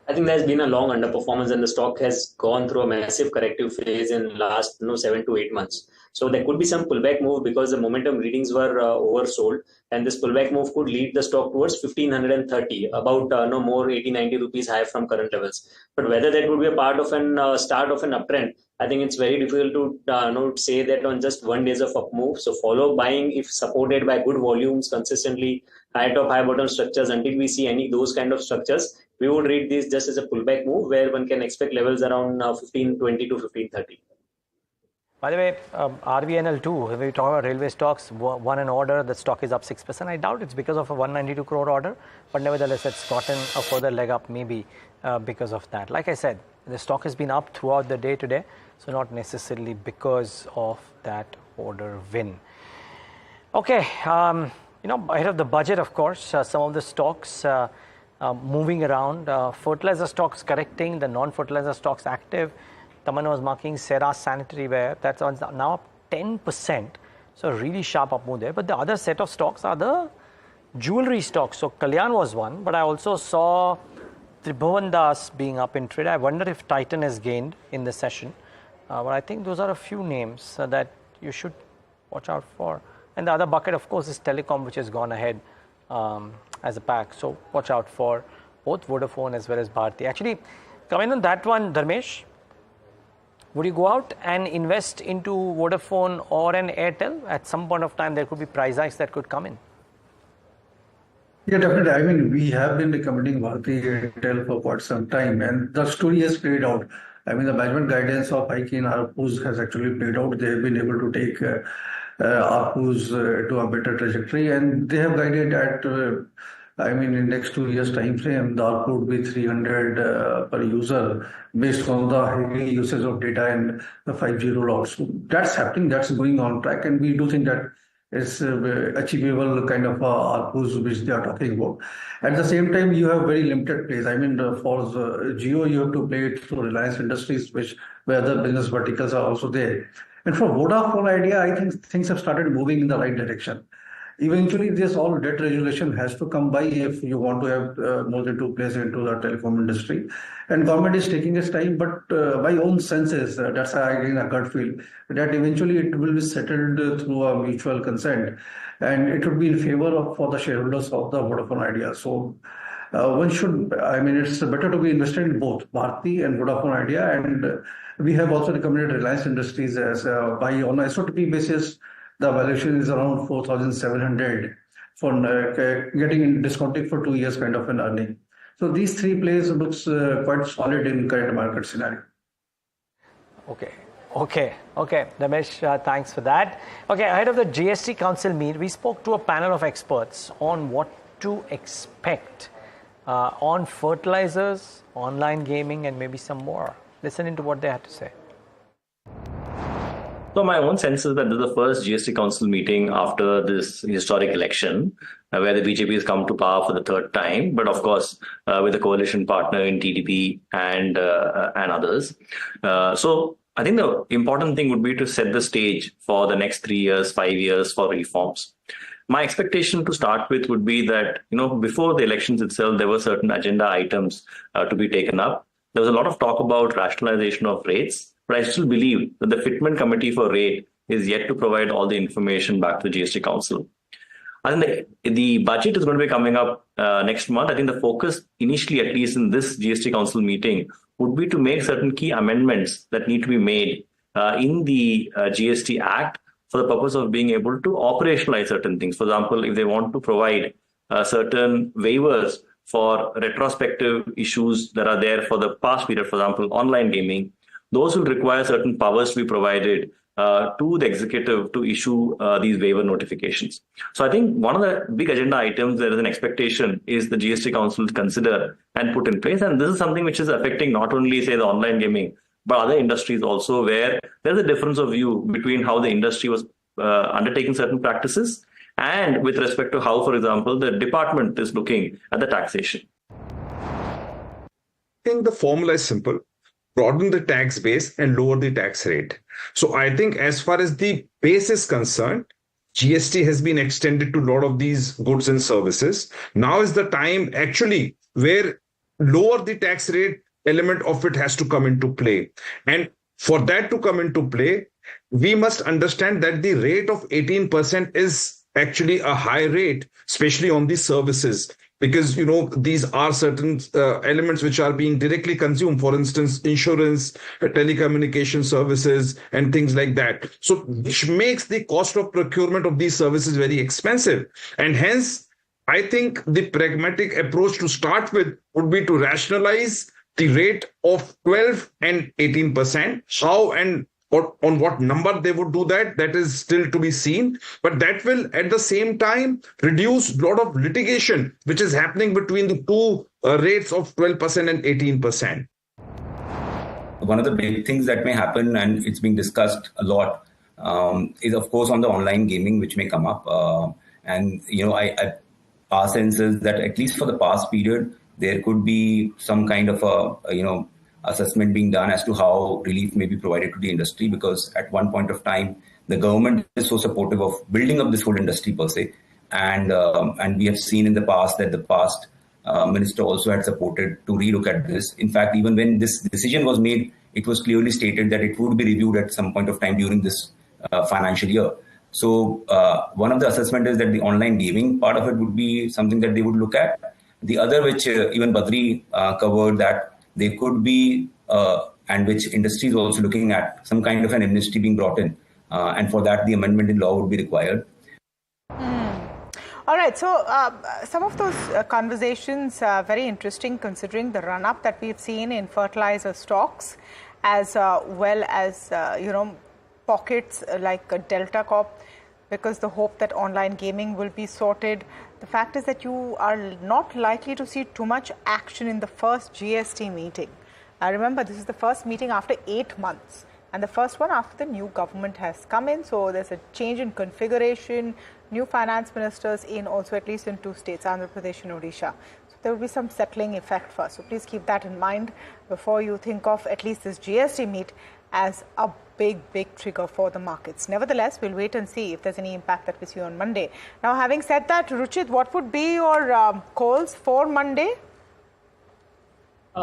I think there's been a long underperformance, and the stock has gone through a massive corrective phase in last 7 to 8 months. So there could be some pullback move because the momentum readings were oversold, and this pullback move could lead the stock towards 1530, about no more 80-90 rupees higher from current levels. But whether that would be a part of an start of an uptrend, I think it's very difficult to say that on just 1 day of up move. So follow buying if supported by good volumes consistently, high top, high bottom structures. Until we see any those kind of structures, we would read this just as a pullback move where one can expect levels around 1520 to 1530. By the way, RVNL too, when we talk about railway stocks, won an order, the stock is up 6%. I doubt it's because of a 192 crore order, but nevertheless, it's gotten a further leg up maybe because of that. Like I said, the stock has been up throughout the day today, so not necessarily because of that order win. Okay, ahead of the budget, of course, some of the stocks moving around. Fertilizer stocks correcting, the non-fertilizer stocks active. Tamanna was marking Serra sanitary ware. That's now up 10%. So really sharp up move there. But the other set of stocks are the jewelry stocks. So Kalyan was one, but I also saw Tribhuvan Das being up in trade. I wonder if Titan has gained in the session. But I think those are a few names that you should watch out for. And the other bucket, of course, is telecom, which has gone ahead as a pack. So watch out for both Vodafone as well as Bharti. Actually, coming on that one, Dharmesh, would you go out and invest into Vodafone or an Airtel? At some point of time, there could be price hikes that could come in. Yeah, definitely. We have been recommending Bharti Airtel for quite some time, and the story has played out. The management guidance of hiking ARPUs has actually played out. They have been able to take ARPUs to a better trajectory, and they have guided at in next 2 years time frame, the ARPU would be 300 per user based on the heavy usage of data and the 5G rollout. So that's happening, that's going on track, and we do think that it's achievable kind of ARPUs which they are talking about. At the same time, you have very limited plays. For Jio, you have to play it through Reliance Industries, where other business verticals are also there. And for Vodafone Idea, I think things have started moving in the right direction. Eventually, this all debt regulation has to come by if you want to have more than 2 players into the telecom industry. And government is taking its time, but my own sense is, that's again a gut feel, that eventually it will be settled through a mutual consent. And it would be in favor of for the shareholders of the Vodafone Idea. So one should, I mean, it's better to be invested in both Bharti and Vodafone Idea. And we have also recommended Reliance Industries as buy on a SOTP basis. The valuation is around 4,700 for getting discounting for 2 years kind of an earning. So these three plays looks quite solid in current market scenario. Okay. Ramesh, thanks for that. Okay, ahead of the GST Council meet, we spoke to a panel of experts on what to expect on fertilizers, online gaming, and maybe some more. Listen into what they had to say. So my own sense is that this is the first GST Council meeting after this historic election, where the BJP has come to power for the third time, but of course with a coalition partner in TDP and others. So I think the important thing would be to set the stage for the next 3 years, 5 years for reforms. My expectation to start with would be that, before the elections itself, there were certain agenda items to be taken up. There was a lot of talk about rationalization of rates, but I still believe that the Fitment Committee for Rate is yet to provide all the information back to the GST Council. I think the budget is going to be coming up next month. I think the focus initially, at least in this GST Council meeting, would be to make certain key amendments that need to be made in the GST Act for the purpose of being able to operationalize certain things. For example, if they want to provide certain waivers for retrospective issues that are there for the past period, for example, online gaming, those will require certain powers to be provided to the executive to issue these waiver notifications. So I think one of the big agenda items there is an expectation is the GST Council to consider and put in place. And this is something which is affecting not only, say, the online gaming, but other industries also, where there's a difference of view between how the industry was undertaking certain practices and with respect to how, for example, the department is looking at the taxation. I think the formula is simple. Broaden the tax base and lower the tax rate. So I think as far as the base is concerned, GST has been extended to a lot of these goods and services. Now is the time actually where lower the tax rate element of it has to come into play. And for that to come into play, we must understand that the rate of 18% is actually a high rate, especially on the services. Because, these are certain elements which are being directly consumed, for instance, insurance, telecommunication services, and things like that. So which makes the cost of procurement of these services very expensive. And hence, I think the pragmatic approach to start with would be to rationalize the rate of 12 and 18%. How and on what number they would do that is still to be seen. But that will, at the same time, reduce a lot of litigation, which is happening between the two rates of 12% and 18%. One of the big things that may happen, and it's being discussed a lot, is, of course, on the online gaming, which may come up. Our sense is that at least for the past period, there could be some kind of a, assessment being done as to how relief may be provided to the industry, because at one point of time, the government is so supportive of building up this whole industry per se. And we have seen in the past that the past minister also had supported to relook at this. In fact, even when this decision was made, it was clearly stated that it would be reviewed at some point of time during this financial year. So one of the assessment is that the online gaming part of it would be something that they would look at. The other, which even Badri covered, that they could be, and which industry is also looking at, some kind of an amnesty being brought in. And for that, the amendment in law would be required. All right. So some of those conversations are very interesting, considering the run-up that we've seen in fertilizer stocks, as well as, pockets like Delta Corp, because the hope that online gaming will be sorted. The fact is that you are not likely to see too much action in the first GST meeting. Remember, this is the first meeting after 8 months, and the first one after the new government has come in. So there's a change in configuration, new finance ministers in also at least in 2 states, Andhra Pradesh and Odisha. So there will be some settling effect first. So please keep that in mind before you think of at least this GST meet as a big trigger for the markets. Nevertheless, we'll wait and see if there's any impact that we see on Monday. Now, having said that, Ruchit, what would be your calls for Monday?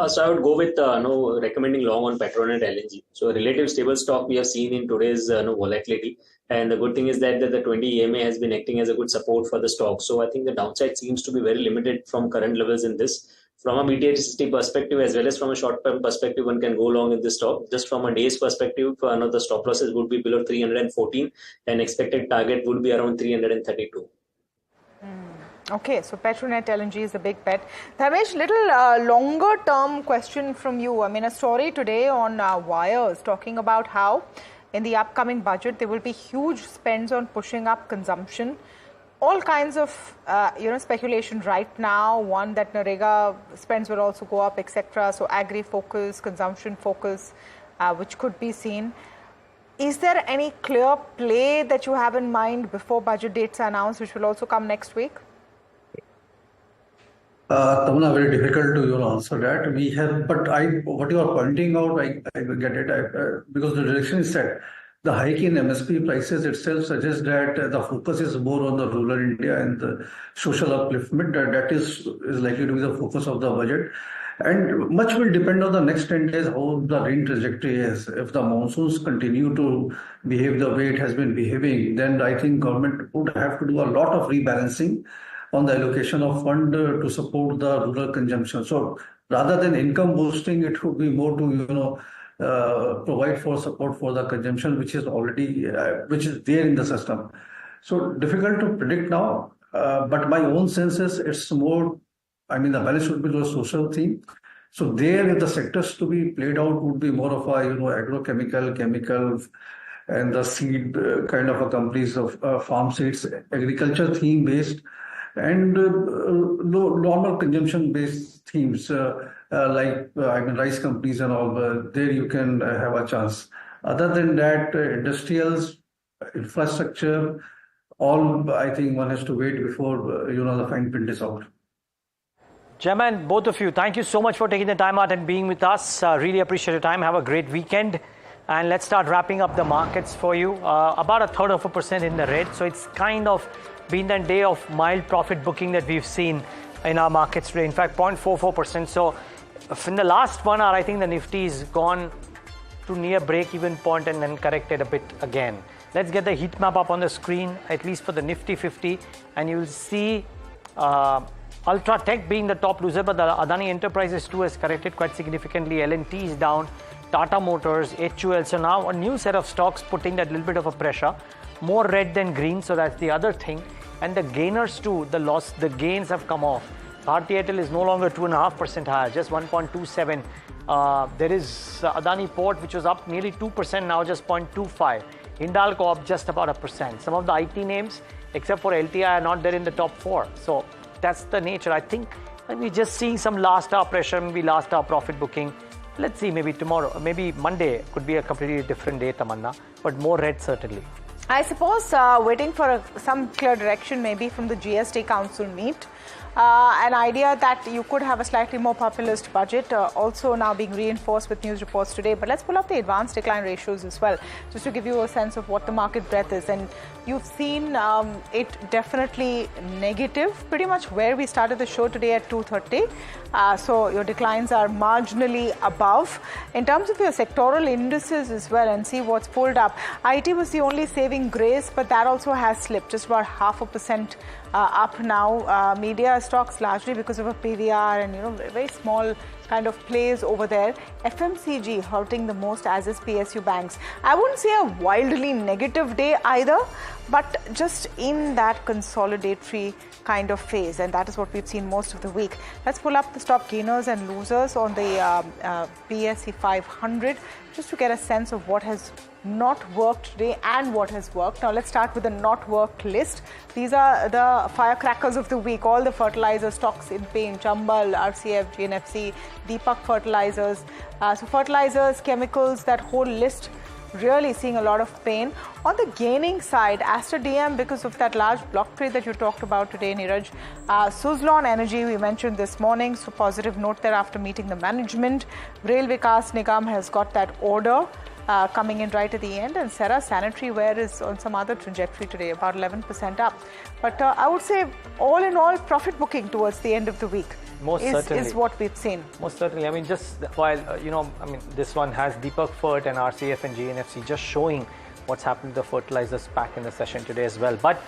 So I would go with recommending long on Petronet LNG. So a relative stable stock we have seen in today's volatility. And the good thing is that the 20 EMA has been acting as a good support for the stock. So I think the downside seems to be very limited from current levels in this. From a medium-term perspective as well as from a short-term perspective, one can go long in this stock. Just from a day's perspective, the stop losses would be below 314 and expected target would be around 332. Okay, so Petronet LNG is the big bet. Dharmesh, little longer term question from you. I mean, a story today on Wires talking about how in the upcoming budget there will be huge spends on pushing up consumption. All kinds of speculation right now. One, that Narega spends will also go up, etc. So agri focus, consumption focus, which could be seen. Is there any clear play that you have in mind before budget dates are announced, which will also come next week? Tamanna, very difficult to answer that. We have, but what you are pointing out, I get it because the direction is set. The hike in MSP prices itself suggests that the focus is more on the rural India and the social upliftment. That is likely to be the focus of the budget. And much will depend on the next 10 days how the rain trajectory is. If the monsoons continue to behave the way it has been behaving, then I think government would have to do a lot of rebalancing on the allocation of fund to support the rural consumption. So rather than income boosting, it would be more to provide for support for the consumption, which is already which is there in the system. So difficult to predict now, but my own sense is it's more. I mean, the balance should be the social theme. So there, if the sectors to be played out would be more of a agrochemical, chemicals, and the seed kind of a companies of farm seeds, agriculture theme based. And normal consumption-based themes like rice companies and all, there you can have a chance. Other than that, industrials, infrastructure, all I think one has to wait before the fine print is out. Chairman, both of you, thank you so much for taking the time out and being with us. Really appreciate your time. Have a great weekend. And let's start wrapping up the markets for you. About 1/3% in the red. So it's kind of been that day of mild profit booking that we've seen in our markets today. In fact, 0.44%. So in the last 1 hour, I think the Nifty is gone to near break-even point and then corrected a bit again. Let's get the heat map up on the screen, at least for the Nifty 50. And you'll see Ultra Tech being the top loser, but the Adani Enterprises too has corrected quite significantly. L&T is down, Tata Motors, HUL. So now a new set of stocks putting that little bit of a pressure. More red than green, so that's the other thing. And the gainers too, the gains have come off. Bharti Airtel is no longer 2.5% higher, just 1.27. There is Adani Port, which was up nearly 2%, now just 0.25. Hindalco up just about 1%. Some of the IT names, except for LTI, are not there in the top 4. So that's the nature. I think we're just seeing some last hour pressure, maybe last hour profit booking. Let's see, maybe tomorrow, maybe Monday could be a completely different day, Tamanna, but more red certainly. I suppose waiting for some clear direction maybe from the GST Council meet. An idea that you could have a slightly more populist budget also now being reinforced with news reports today. But let's pull up the advanced decline ratios as well, just to give you a sense of what the market breadth is. And you've seen it definitely negative, pretty much where we started the show today at 2:30. So your declines are marginally above. In terms of your sectoral indices as well, and see what's pulled up. IT was the only saving grace, but that also has slipped, just about 0.5% up now. Media stocks largely because of a PVR and very small kind of plays over there. FMCG hurting the most, as is PSU banks. I wouldn't say a wildly negative day either, but just in that consolidatory kind of phase, and that is what we've seen most of the week. Let's pull up the stock gainers and losers on the BSE 500 just to get a sense of what has not worked today and what has worked. Now let's start with the not worked list. These are the firecrackers of the week. All the fertilizer stocks in pain: Chambal, RCF, GNFC, Deepak Fertilizers. So fertilizers, chemicals, that whole list really seeing a lot of pain. On the gaining side, Aster DM, because of that large block trade that you talked about today, Niraj. Suzlon Energy, we mentioned this morning, so positive note there after meeting the management. Rail Vikas Nigam has got that order. coming in right at the end. And Cera Sanitary Ware is on some other trajectory today, about 11% up. But I would say, all in all, profit booking towards the end of the week is what we've seen. Most certainly. I mean, just while, this one has Deepak Fert and RCF and JNFC just showing what's happened to the fertilizer SPAC in the session today as well. But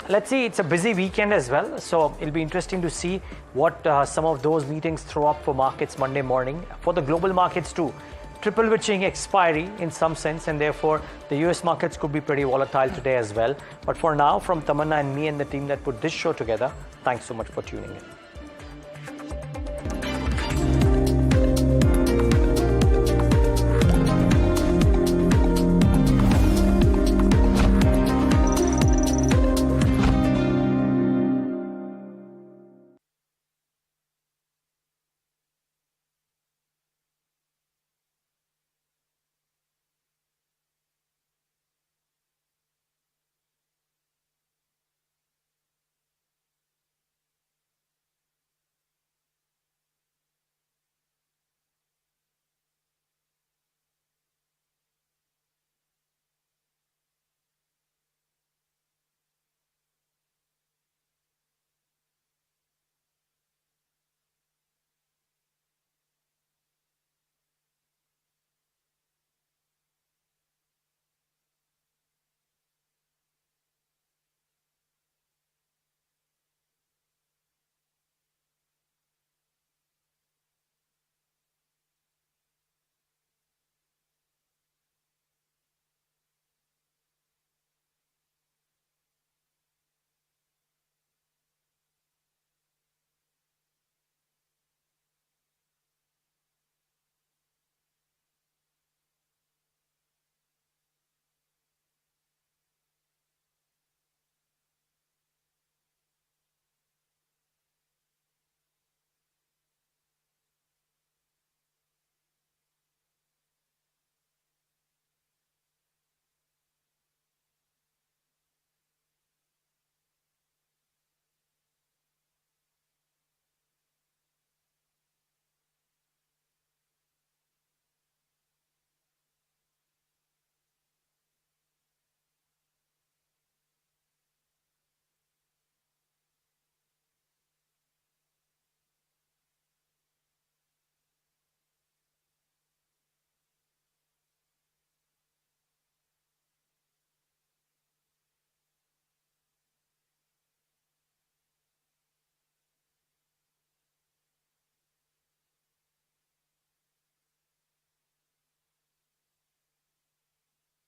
let's see, it's a busy weekend as well. So it'll be interesting to see what some of those meetings throw up for markets Monday morning. For the global markets too, triple witching expiry in some sense, and therefore the US markets could be pretty volatile today as well. But for now, from Tamanna and me and the team that put this show together, thanks so much for tuning in.